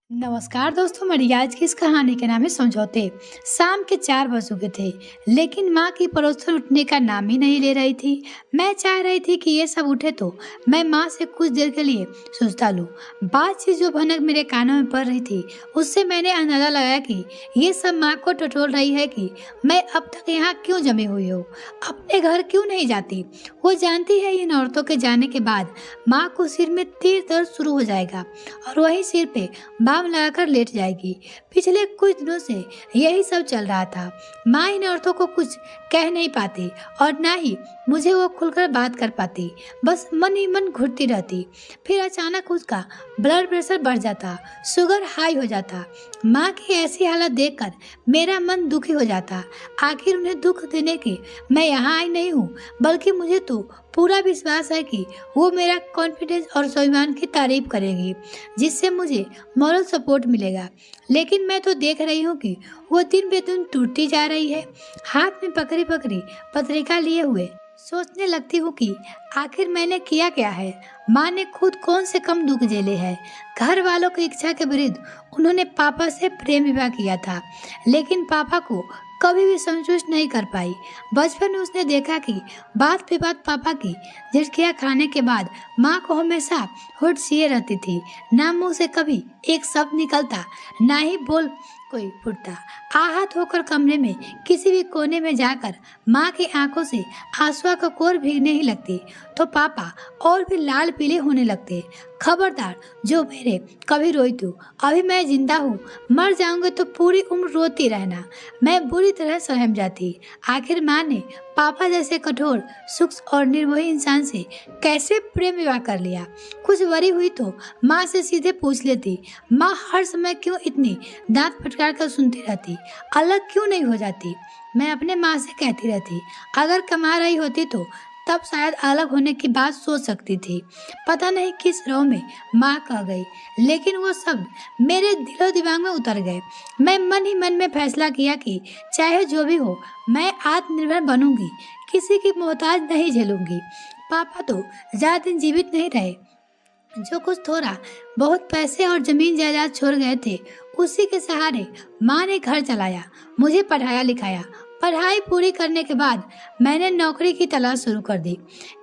नमस्कार दोस्तों, मेरी आज की इस कहानी का नाम है समझौते। शाम के 4 बज चुके थे, लेकिन माँ की परोसन उठने का नाम ही नहीं ले रही थी। मैं चाह रही थी कि ये सब उठे तो मैं माँ से कुछ देर के लिए सुस्ता लूँ। बातचीत जो भनक मेरे कानों में पड़ रही थी, उससे मैंने अंदाजा लगाया कि ये सब माँ को टटोल रही है कि मैं अब तक यहाँ क्यों जमी हुई हूँ, अपने घर क्यों नहीं जाती। वो जानती है इन औरतों के जाने के बाद माँ को सिर में तीर दर्द शुरू हो जाएगा और वही सिर पे बाम लगाकर लेट जाएगी। पिछले कुछ दिनों से यही सब चल रहा था। माँ इन औरतों को कुछ कह नहीं पाती और ना ही मुझे वो खुलकर बात कर पाती, बस मन ही मन घुटती रहती। फिर अचानक उसका ब्लड प्रेशर बढ़ जाता, शुगर हाई हो जाता। माँ की ऐसी हालत देखकर मेरा मन दुखी हो जाता। आखिर उन्हें दुख देने की मैं यहाँ आई नहीं हूँ, बल्कि मुझे तो पूरा विश्वास है कि वो मेरा कॉन्फिडेंस और स्वाभिमान की तारीफ करेगी, जिससे मुझे मॉरल सपोर्ट मिलेगा। लेकिन मैं तो देख रही हूँ कि वो दिन बे दिन टूटती जा रही है। हाथ में पकड़ी पकड़ी पत्रिका लिए हुए सोचने लगती हूँ कि आखिर मैंने किया क्या है। माँ ने खुद कौन से कम दुख झेले हैं। घर वालों की इच्छा के विरुद्ध उन्होंने पापा से प्रेम विवाह किया था, लेकिन पापा को कभी भी संतुष्ट नहीं कर पाई। बचपन में उसने देखा कि बात पे बात पापा की झटकियाँ खाने के बाद माँ को हमेशा होठ सिए रहती थी। ना मुंह से कभी एक शब्द निकलता, ना ही बोल कोई फूटता। आहत होकर कमरे में किसी भी कोने में जाकर माँ की आंखों से आंसुओं का कोर भीगने ही लगती तो पापा और भी लाल पीले होने लगते। खबरदार जो मेरे कभी रोई तू, अभी मैं जिंदा हूँ, मर जाऊंगे तो पूरी उम्र रोती रहना। मैं बुरी तरह सहम जाती। आखिर माँ ने पापा जैसे कठोर, सूक्ष्म और निर्मोही इंसान से कैसे प्रेम विवाह कर लिया। कुछ वरी हुई तो माँ से सीधे पूछ लेती। माँ हर समय क्यों इतनी दांत फटकार कर सुनती रहती, अलग क्यों नहीं हो जाती। मैं अपने माँ से कहती रहती, अगर कमा रही होती तो तब शायद अलग होने की बात सोच सकती थी। पता नहीं किस राह में माँ कह गई, लेकिन वो शब्द मेरे दिलो दिमाग में उतर गए। मैं मन ही मन में फैसला किया कि चाहे जो भी हो, मैं आत्मनिर्भर बनूंगी, किसी की मोहताज नहीं झेलूंगी। पापा तो ज्यादा दिन जीवित नहीं रहे। जो कुछ थोड़ा बहुत पैसे और जमीन जायदाद छोड़ गए थे, उसी के सहारे माँ ने घर चलाया, मुझे पढ़ाया लिखाया। पढ़ाई पूरी करने के बाद मैंने नौकरी की तलाश शुरू कर दी।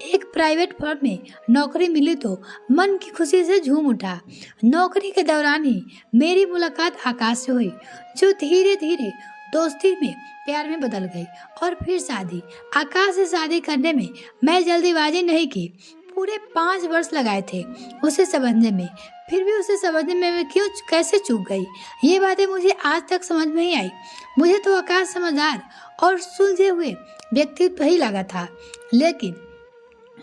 एक प्राइवेट फर्म में नौकरी मिली तो मन की खुशी से झूम उठा। नौकरी के दौरान ही मेरी मुलाकात आकाश से हुई, जो धीरे धीरे दोस्ती में प्यार में बदल गई और फिर शादी। आकाश से शादी करने में मैं जल्दीबाजी नहीं की। पूरे 5 वर्ष लगाए थे उसे समझने में, फिर भी उसे समझने में मैं क्यों कैसे चूक गई, ये बातें मुझे आज तक समझ में ही आई। मुझे तो आकाश समझदार और सुलझे हुए व्यक्तित्व ही लगा था, लेकिन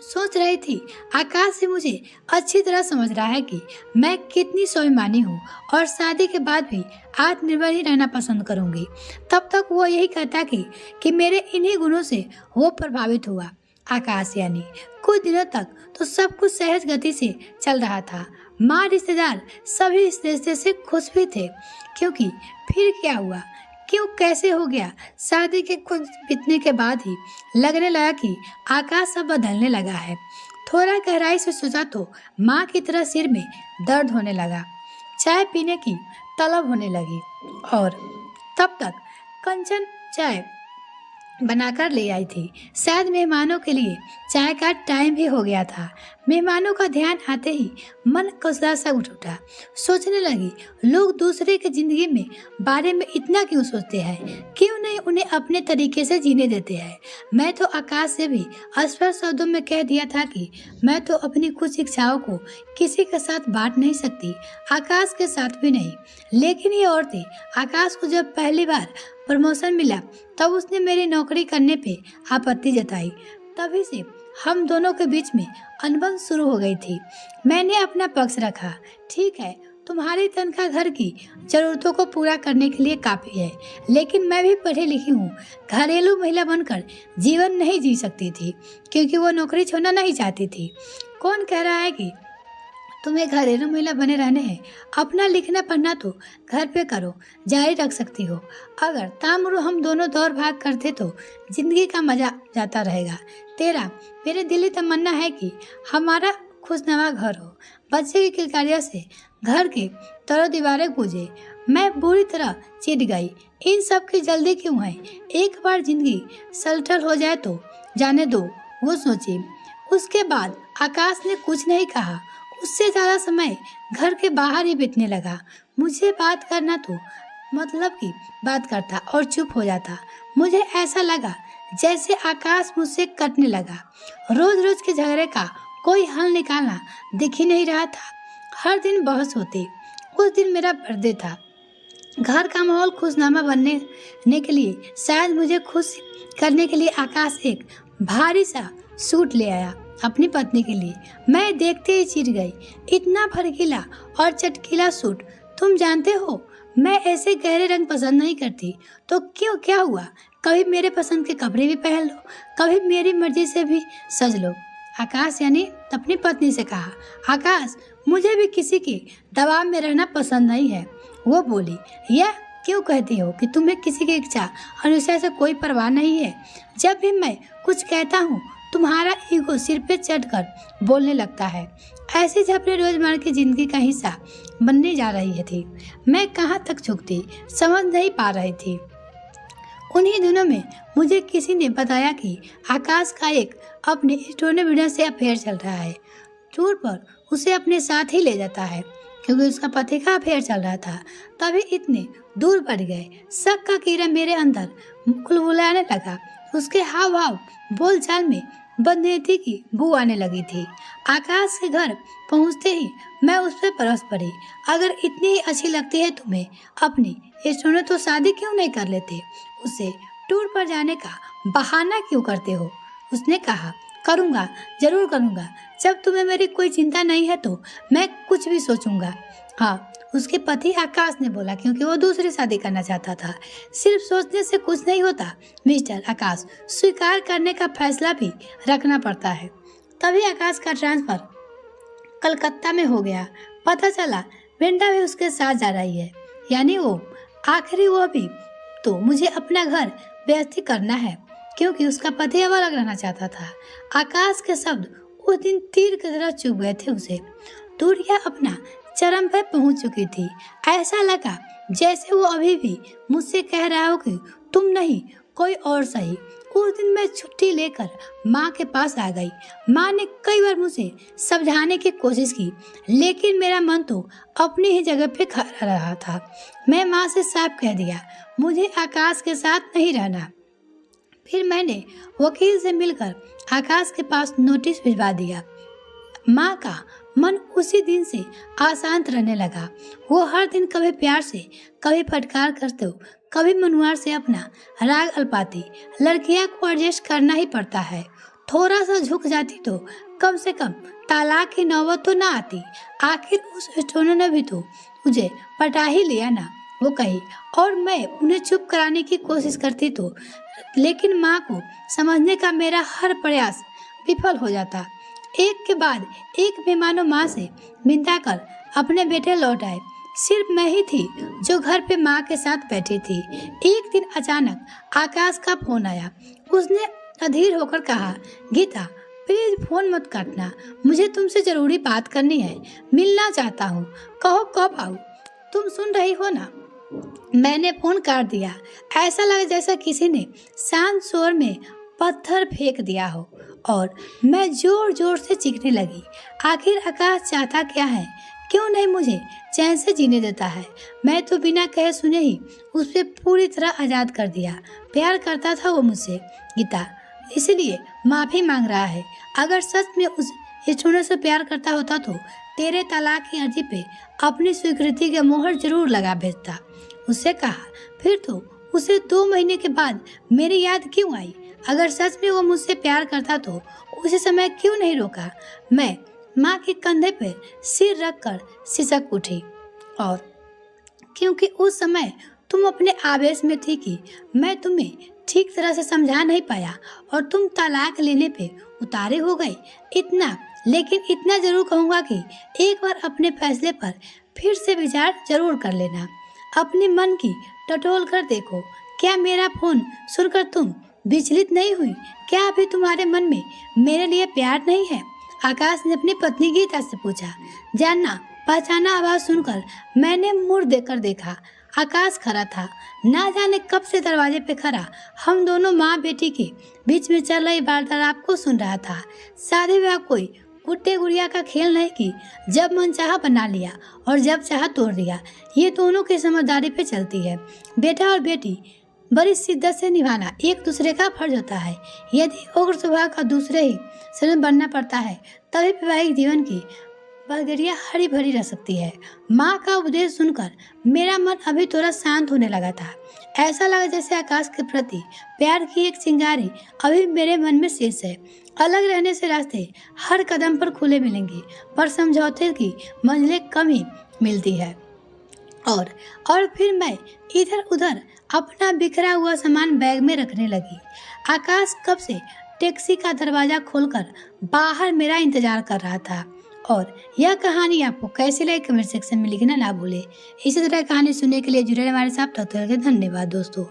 सोच रही थी आकाश से मुझे अच्छी तरह समझ रहा है कि मैं कितनी स्वाभिमानी हूँ और शादी के बाद भी आत्मनिर्भर ही रहना पसंद करूँगी। तब तक वो यही कहता कि मेरे इन्हीं गुणों से वो प्रभावित हुआ। आकाश यानी कुछ दिनों तक तो सब कुछ सहज गति से चल रहा था। माँ, रिश्तेदार सभी इस रिश्ते से खुश भी थे, क्योंकि फिर क्या हुआ, क्यों कैसे हो गया, शादी के कुछ बीतने के बाद ही लगने लगा कि आकाश सब बदलने लगा है। थोड़ा गहराई से सोचा तो माँ की तरह सिर में दर्द होने लगा, चाय पीने की तलब होने लगी और तब तक कंचन चाय बनाकर ले आई थी। शायद मेहमानों के लिए चाय का टाइम भी हो गया था। मेहमानों का ध्यान आते ही मन कसला सा उठा। सोचने लगी, लोग दूसरे की जिंदगी में बारे में इतना क्यों सोचते हैं, क्यों नहीं उन्हें अपने तरीके से जीने देते हैं। मैं तो आकाश से भी स्पष्ट शब्दों में कह दिया था कि मैं तो अपनी कुछ इच्छाओं को किसी के साथ बांट नहीं सकती, आकाश के साथ भी नहीं। लेकिन ये औरतें, आकाश को जब पहली बार प्रमोशन मिला तब उसने मेरी नौकरी करने पे आपत्ति जताई। तभी से हम दोनों के बीच में अनबन शुरू हो गई थी। मैंने अपना पक्ष रखा, ठीक है, तुम्हारी तनख्वाह घर की जरूरतों को पूरा करने के लिए काफी है, लेकिन मैं भी पढ़ी लिखी हूँ, घरेलू महिला बनकर जीवन नहीं जी सकती थी, क्योंकि वो नौकरी छोड़ना नहीं चाहती थी। कौन कह रहा है कि तुम्हें घरेलू महिला बने रहने हैं। अपना लिखना पढ़ना तो घर पे करो, जारी रख सकती हो। अगर तामरू हम दोनों दौड़ भाग करते तो जिंदगी का मजा जाता रहेगा। तेरा मेरे दिली तमन्ना है कि हमारा खुशनुमा घर हो। बच्चे की किलकारियों से घर के चारों दीवारें गूंजे। मैं बुरी तरह चिढ़ गई। इन सब की जल्दी क्यों है? एक बार जिंदगी सलटल हो जाए तो जाने दो, वो सोची। उसके बाद आकाश ने कुछ नहीं कहा। उससे ज्यादा समय घर के बाहर ही बीतने लगा। मुझे बात करना तो मतलब की बात करता और चुप हो जाता। मुझे ऐसा लगा जैसे आकाश मुझसे कटने लगा। रोज रोज के झगड़े का कोई हल निकालना दिख ही नहीं रहा था। हर दिन बहस होती। उस दिन मेरा बर्थडे था। घर का माहौल खुशनुमा बनने के लिए, शायद मुझे खुश करने के लिए, आकाश एक भारी सा सूट ले आया अपनी पत्नी के लिए। मैं देखते ही चिढ़ गई। इतना भड़कीला और चटकीला सूट! तुम जानते हो मैं ऐसे गहरे रंग पसंद नहीं करती, तो क्यों, क्या हुआ? कभी मेरे पसंद के कपड़े भी पहन लो, कभी मेरी मर्जी से भी सज लो। आकाश यानी अपनी पत्नी से कहा। आकाश, मुझे भी किसी के दबाव में रहना पसंद नहीं है, वो बोली। यह क्यों कहती हो कि तुम्हें किसी की इच्छा अनुसार से कोई परवाह नहीं है? जब भी मैं कुछ कहता हूँ तुम्हारा ईगो सिर पे चढ़कर बोलने लगता है। ऐसी झपड़ी रोजमर्रा की जिंदगी का हिस्सा बनने जा रही थी। मैं कहाँ तक झुकती समझ नहीं पा रही थी। उन्हीं दिनों में मुझे किसी ने बताया कि आकाश का एक अपने स्टोरी से अफेयर चल रहा है। टूर पर उसे अपने साथ ही ले जाता है क्योंकि उसका पति का अफेयर चल रहा था। तभी इतने दूर बढ़ गए। शक का कीड़ा मेरे अंदर कुलबुलाने लगा। उसके हाव भाव बोलचाल में बदनीति की बू आने लगी थी। आकाश के घर पहुंचते ही मैं उस पर परस पड़ी। अगर इतनी ही अच्छी लगती है तुम्हें अपनी स्टोरी, तो शादी क्यों नहीं कर लेते? उसे टूर पर जाने का बहाना क्यों करते हो? उसने कहा। करूँगा, जरूर करूँगा। जब तुम्हें मेरी कोई चिंता नहीं है तो मैं कुछ भी सोचूंगा। हाँ, उसके पति आकाश ने बोला, क्योंकि वो दूसरी शादी करना चाहता था। सिर्फ सोचने से कुछ नहीं होता मिस्टर आकाश, स्वीकार करने का फैसला भी रखना पड़ता है। तभी आकाश का ट्रांसफर कलकत्ता में हो गया। पता चला वृंदा भी उसके साथ जा रही है, यानी वो भी तो मुझे अपना घर व्यवस्थित करना है, क्योंकि उसका पति अब अलग रहना चाहता था। आकाश के शब्द उस दिन तीर की तरह चुभ गए थे उसे। दूरिया अपना चरम पर पहुंच चुकी थी। ऐसा लगा जैसे वो अभी भी मुझसे कह रहा हो कि तुम नहीं, कोई और सही। उस दिन मैं छुट्टी लेकर माँ के पास आ गई। माँ ने कई बार मुझे समझाने की कोशिश की, लेकिन मेरा मन तो अपनी ही जगह पे खड़ा रहा था। मैं माँ से साफ कह दिया, मुझे आकाश के साथ नहीं रहना। फिर मैंने वकील से मिलकर आकाश के पास नोटिस भिजवा दिया। माँ का मन उसी दिन से अशांत रहने लगा। वो हर दिन कभी प्यार से, कभी फटकार करते हो, कभी मनुआर से अपना राग अल्पाती। लड़कियां को एडजस्ट करना ही पड़ता है। थोड़ा सा झुक जाती तो कम से कम तालाक की नौबत तो ना आती। आखिर उस स्टोनर ने भी तो मुझे पटा ही लिया ना, वो कही। और मैं उन्हें चुप कराने की कोशिश करती तो, लेकिन माँ को समझने का मेरा हर प्रयास विफल हो जाता। एक के बाद एक मेहमानों माँ से विदा कर अपने बेटे लौट आए। सिर्फ मैं ही थी जो घर पे माँ के साथ बैठी थी। एक दिन अचानक आकाश का फोन आया। उसने अधीर होकर कहा, गीता प्लीज फोन मत काटना, मुझे तुमसे जरूरी बात करनी है, मिलना चाहता हूँ, कहो कब आऊँ? तुम सुन रही हो ना? मैंने फोन काट दिया। ऐसा लगा जैसा किसी ने शांत स्वर में पत्थर फेंक दिया हो, और मैं जोर जोर से चीखने लगी। आखिर आकाश चाहता क्या है? क्यों नहीं मुझे चैन से जीने देता है? मैं तो बिना कहे सुने ही उसे पूरी तरह आजाद कर दिया। प्यार करता था वो मुझसे गीता, इसलिए माफी मांग रहा है। अगर सच में उस छोटे से प्यार करता होता तो तेरे तलाक की अर्जी पे अपनी स्वीकृति के मोहर जरूर लगा भेजता। उससे कहा। फिर तो उसे 2 महीने के बाद मेरी याद क्यों आई? अगर सच में वो मुझसे प्यार करता तो उसी समय क्यों नहीं रोका? मैं माँ के कंधे पे सिर रखकर सिसक उठी, और क्योंकि उस समय तुम अपने आवेश में थी कि मैं तुम्हें ठीक तरह से समझा नहीं पाया और तुम तलाक लेने पे उतारे हो गए। लेकिन इतना जरूर कहूँगा कि एक बार अपने फैसले पर फिर से विचार जरूर कर लेना। अपने मन की टटोल कर देखो। क्या मेरा फोन सुनकर तुम विचलित नहीं हुई? क्या अभी तुम्हारे मन में मेरे लिए प्यार नहीं है? आकाश ने अपनी पत्नी गीता से पूछा। जानना पहचाना आवाज सुनकर मैंने मुड़ देकर देखा। आकाश खड़ा था, ना जाने कब से दरवाजे पे खड़ा हम दोनों माँ बेटी के बीच में चल रही वार्तालाप को सुन रहा था। शादी विवाह कोई गुड्डे गुड़िया का खेल नहीं कि जब मन चाहा बना लिया और जब चाहा तोड़ दिया। ये दोनों की समझदारी पे चलती है। बेटा और बेटी बड़ी शिद्दत से निभाना एक दूसरे का फर्ज होता है। यदि उग्र स्वभाव का दूसरे ही शरीर बनना पड़ता है तभी वैवाहिक जीवन की प्रक्रिया हरी भरी रह सकती है। माँ का उपदेश सुनकर मेरा मन अभी थोड़ा शांत होने लगा था। ऐसा लगा जैसे आकाश के प्रति प्यार की एक चिंगारी अभी मेरे मन में शेष है। अलग रहने से रास्ते हर कदम पर खुले मिलेंगे, पर समझौते की मंजिलें कम ही मिलती है। और फिर मैं इधर उधर अपना बिखरा हुआ सामान बैग में रखने लगी। आकाश कब से टैक्सी का दरवाजा खोलकर बाहर मेरा इंतजार कर रहा था। और यह कहानी आपको कैसी लगी कमेंट सेक्शन में लिखना ना भूले। इसी तरह कहानी सुनने के लिए जुड़े रहे हमारे साथ। तब तक के लिए धन्यवाद दोस्तों।